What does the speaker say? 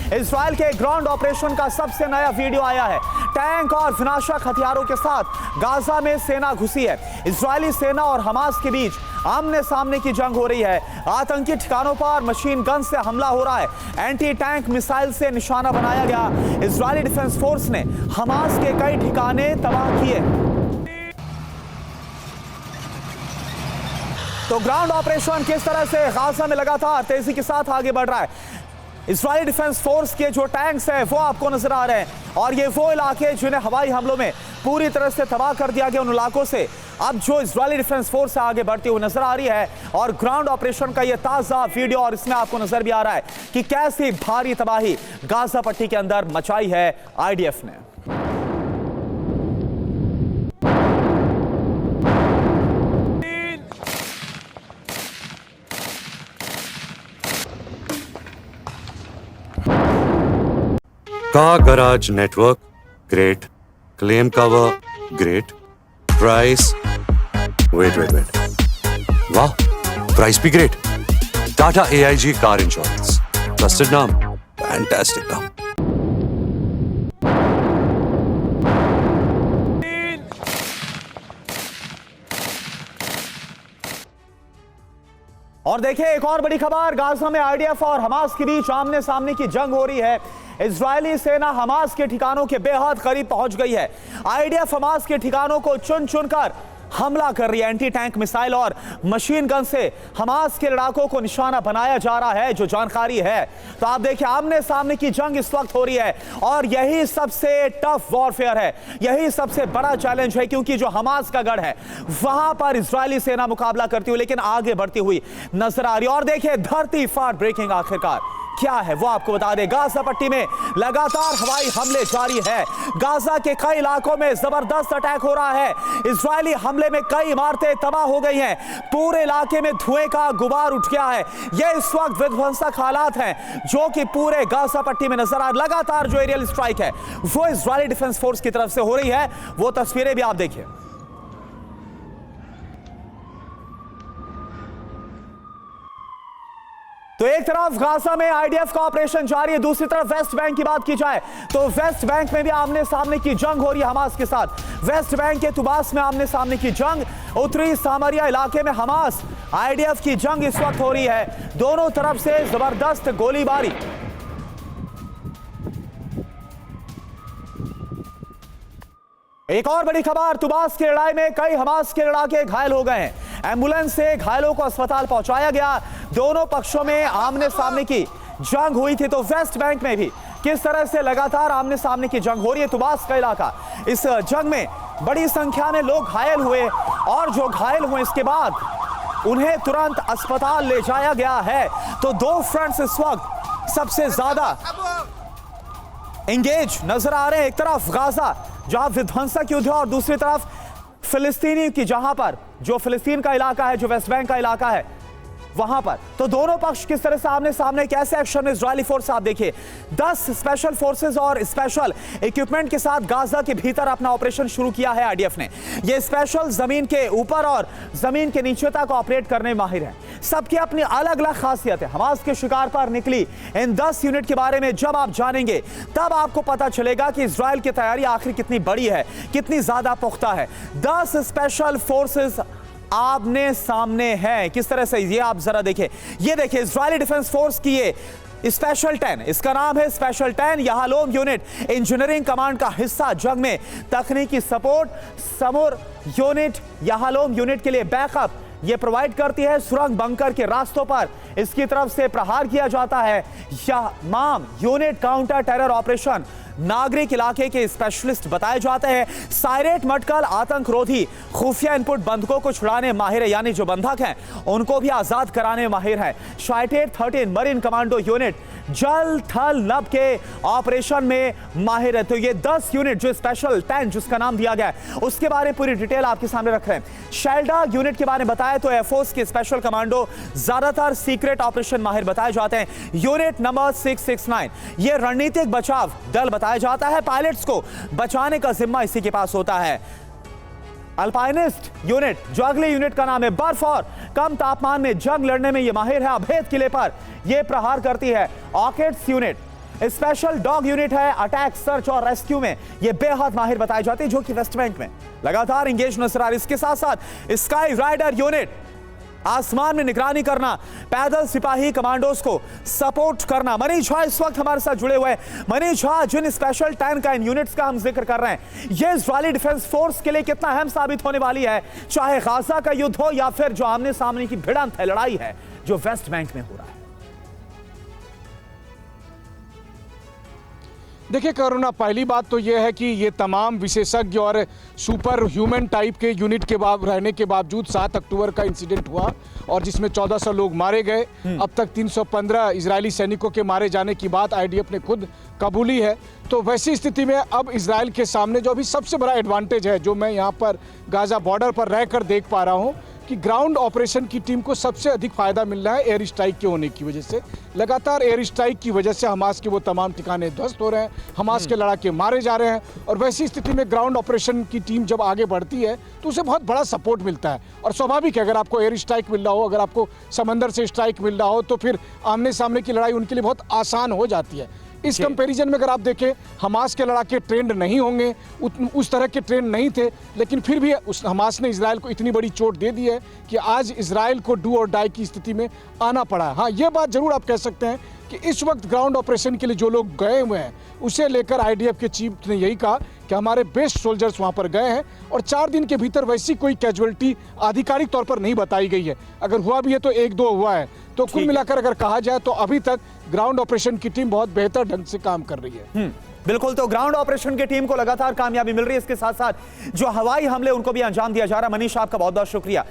Israel के ground operation का सबसे नया वीडियो आया है। टैंक और विनाशक हथियारों के साथ गाजा में सेना घुसी है। इजरायली सेना और हमास के बीच आमने सामने की जंग हो रही है। आतंकी ठिकानों पर मशीन गन से हमला हो रहा है। एंटी टैंक मिसाइल से निशाना बनाया गया। इजरायली डिफेंस फोर्स ने हमास के कई ठिकाने तबाह किए। तो ग्राउंड ऑपरेशन किस तरह से गाजा में लगातार तेजी के साथ आगे बढ़ रहा है। इजरायली डिफेंस फोर्स के जो टैंक्स हैं वो आपको नजर आ रहे हैं और ये वो इलाके जिन्हें हवाई हमलों में पूरी तरह से तबाह कर दिया गया, उन इलाकों से अब जो इजरायली डिफेंस फोर्स आगे बढ़ती हुई नजर आ रही है। और ग्राउंड ऑपरेशन का ये ताजा वीडियो और इसमें आपको नजर भी आ रहा है कि कैसी भारी तबाही गाजा पट्टी के अंदर मचाई है आईडीएफ ने। Car garage network great, claim cover great, price wait वाह, प्राइस भी great. Tata AIG car insurance, trusted नाम, फैंटास्टिक नाम। और देखिए एक और बड़ी खबर, गाजा में आईडीएफ और हमास के बीच आमने सामने की जंग हो रही है। इजरायली सेना हमास के ठिकानों के बेहद करीब पहुंच गई है। आईडीएफ हमास के ठिकानों को चुन चुनकर हमला कर रही है। एंटी टैंक मिसाइल और मशीन गन से हमास के लड़ाकों को निशाना बनाया जा रहा है, जो जानकारी है। तो आप देखिए आमने सामने की जंग इस वक्त हो रही है और यही सबसे टफ वॉरफेयर है, यही सबसे बड़ा चैलेंज है, क्योंकि जो हमास का गढ़ है वहां पर इजरायली सेना मुकाबला करती हुई लेकिन आगे बढ़ती हुई नजर आ रही है। और देखिए धरती फाड़ ब्रेकिंग आखिरकार क्या है वो आपको बता दें। गाजा पट्टी में लगातार हवाई हमले जारी है। गाजा के कई इलाकों में जबरदस्त अटैक हो रहा है। इजरायली हमले में कई इमारतें तबाह हो गई हैं। पूरे इलाके में धुएं का गुबार उठ गया है। ये इस वक्त विध्वंसक हालात हैं जो कि पूरे गाजा पट्टी में नजर आ रहे। लगातार जो एरियल स्ट्राइक है वो इजरायली डिफेंस फोर्स की तरफ से हो रही है। वो तस्वीरें भी आप देखिए। तो एक तरफ गाजा में आईडीएफ का ऑपरेशन जारी है, दूसरी तरफ वेस्ट बैंक की बात की जाए तो वेस्ट बैंक में भी आमने सामने की जंग हो रही है हमास के साथ। वेस्ट बैंक के तुबास में आमने सामने की जंग, उत्तरी सामरिया इलाके में हमास आईडीएफ की जंग इस वक्त हो रही है। दोनों तरफ से जबरदस्त गोलीबारी। एक और बड़ी खबर, तुबास की लड़ाई में कई हमास के लड़ाके घायल हो गए हैं। एम्बुलेंस से घायलों को अस्पताल पहुंचाया गया। दोनों पक्षों में आमने सामने की जंग हुई थी। तो वेस्ट बैंक में भी किस तरह से लगातार आमने सामने की जंग हो रही है। तुबास का इलाका, इस जंग में बड़ी संख्या में लोग घायल हुए और जो घायल हुए इसके बाद उन्हें तुरंत अस्पताल ले जाया गया है। तो दो फ्रंट्स इस वक्त सबसे ज्यादा एंगेज नजर आ रहे हैं। एक तरफ गाजा जहां विध्वंसक युद्ध है और दूसरी तरफ फिलिस्तीनी की, जहां पर जो फिलिस्तीन का इलाका है, जो वेस्ट बैंक का इलाका है वहां पर। तो दोनों पक्ष किस तरह से आमने सामने, कैसे एक्शन में इजरायली फोर्स आप देखिए 10 स्पेशल फोर्सेस और स्पेशल इक्विपमेंट के साथ गाजा के भीतर अपना ऑपरेशन शुरू किया है आईडीएफ ने। ये स्पेशल जमीन के ऊपर और जमीन के नीचे तक ऑपरेट करने में माहिर है। सबकी अपनी अलग अलग खासियत है। हमास के शिकार पर निकली इन 10 यूनिट के बारे में जब आप जानेंगे तब आपको पता चलेगा कि इजराइल की तैयारी आखिर कितनी बड़ी है, कितनी ज्यादा पुख्ता है। 10 स्पेशल फोर्सेस आमने सामने हैं। किस तरह से, ये आप जरा देखें। ये देखिए इजरायली डिफेंस फोर्स की ये स्पेशल 10, इसका नाम है स्पेशल 10 याहलोम यूनिट, इंजीनियरिंग कमांड का हिस्सा। जंग में तकनीकी सपोर्ट समूर यूनिट याहलोम यूनिट के लिए बैकअप ये प्रोवाइड करती है। सुरंग बंकर के रास्तों पर इसकी तरफ से प्रहार किया जाता है। यामाम यूनिट काउंटर टेरर ऑपरेशन नागरिक इलाके के स्पेशलिस्ट बताए जाते हैं। साइरेट मटकल आतंक रोधी खुफिया इनपुट बंधकों को छुड़ाने माहिर है, यानी जो बंधक हैं उनको भी आजाद कराने माहिर है। शाइटेट 13 मरीन कमांडो यूनिट जल थल नभ के ऑपरेशन में माहिर है। तो ये 10 यूनिट जो स्पेशल 10 जिसका नाम दिया गया है उसके बारे में पूरी डिटेल आपके सामने रख रहे हैं। शेल्डाग यूनिट के बारे में बताया तो एयरफोर्स के स्पेशल कमांडो ज्यादातर सीक्रेट ऑपरेशन माहिर बताए जाते हैं। यूनिट नंबर 669 ये रणनीतिक बचाव दल बताया जाता है। पायलट्स को बचाने का जिम्मा इसी के पास होता है। अल्पाइनिस्ट यूनिट जो अगले यूनिट का नाम है, बर्फ और कम तापमान में जंग लड़ने में यह माहिर है। अभेद किले पर यह प्रहार करती है। Orchids unit special dog unit है, अटैक, सर्च और रेस्क्यू में ये बेहद माहिर बताई जाती है, जो कि वेस्ट बैंक में लगातार एंगेज नजर आ रही है। इसके साथ साथ स्काई राइडर यूनिट, आसमान में निगरानी करना, पैदल सिपाही कमांडोज को सपोर्ट करना। मनीष झा इस वक्त हमारे साथ जुड़े हुए हैं। मनीष झा, जिन स्पेशल टैंक का इन यूनिट्स का हम जिक्र कर रहे हैं, ये इजरायली डिफेंस फोर्स के लिए कितना अहम साबित होने वाली है, चाहे गाजा का युद्ध हो या फिर जो आमने सामने की भिड़ंत है, लड़ाई है जो वेस्ट बैंक में हो रहा है। देखिए करुणा, पहली बात तो यह है कि ये तमाम विशेषज्ञ और सुपर ह्यूमन टाइप के यूनिट के रहने के बावजूद 7 अक्टूबर का इंसिडेंट हुआ और जिसमें 1400 लोग मारे गए। अब तक 315 इजरायली सैनिकों के मारे जाने की बात आईडीएफ ने खुद कबूली है। तो वैसी स्थिति में अब इजराइल के सामने जो अभी सबसे बड़ा एडवांटेज है, जो मैं यहाँ पर गाजा बॉर्डर पर रहकर देख पा रहा हूँ, कि ग्राउंड ऑपरेशन की टीम को सबसे अधिक फायदा मिल रहा है एयर स्ट्राइक के होने की वजह से। लगातार एयर स्ट्राइक की वजह से हमास के वो तमाम ठिकाने ध्वस्त हो रहे हैं, हमास के लड़ाके मारे जा रहे हैं। और वैसी स्थिति में ग्राउंड ऑपरेशन की टीम जब आगे बढ़ती है तो उसे बहुत बड़ा सपोर्ट मिलता है। और स्वाभाविक है, अगर आपको एयर स्ट्राइक मिल रहा हो, अगर आपको समंदर से स्ट्राइक मिल रहा हो, तो फिर आमने सामने की लड़ाई उनके लिए बहुत आसान हो जाती है। इस कंपैरिजन में अगर आप देखें, हमास के लड़ाके ट्रेंड नहीं होंगे, उस तरह के ट्रेंड नहीं थे, लेकिन फिर भी उस हमास ने इजराइल को इतनी बड़ी चोट दे दी है कि आज इजराइल को डू और डाई की स्थिति में आना पड़ा। हाँ, ये बात जरूर आप कह सकते हैं कि इस वक्त ग्राउंड ऑपरेशन के लिए जो लोग गए हुए हैं, उसे लेकर आईडीएफ के चीफ ने यही कहा कि हमारे बेस्ट सोल्जर्स वहां पर गए हैं और 4 दिन के भीतर वैसी कोई कैजुअलिटी आधिकारिक तौर पर नहीं बताई गई है। अगर हुआ भी है तो 1-2 हुआ है। तो कुल मिलाकर अगर कहा जाए तो अभी तक ग्राउंड ऑपरेशन की टीम बहुत बेहतर ढंग से काम कर रही है। बिल्कुल, तो ग्राउंड ऑपरेशन की टीम को लगातार कामयाबी मिल रही है। इसके साथ साथ जो हवाई हमले उनको भी अंजाम दिया जा रहा है। मनीष, आपका बहुत बहुत शुक्रिया।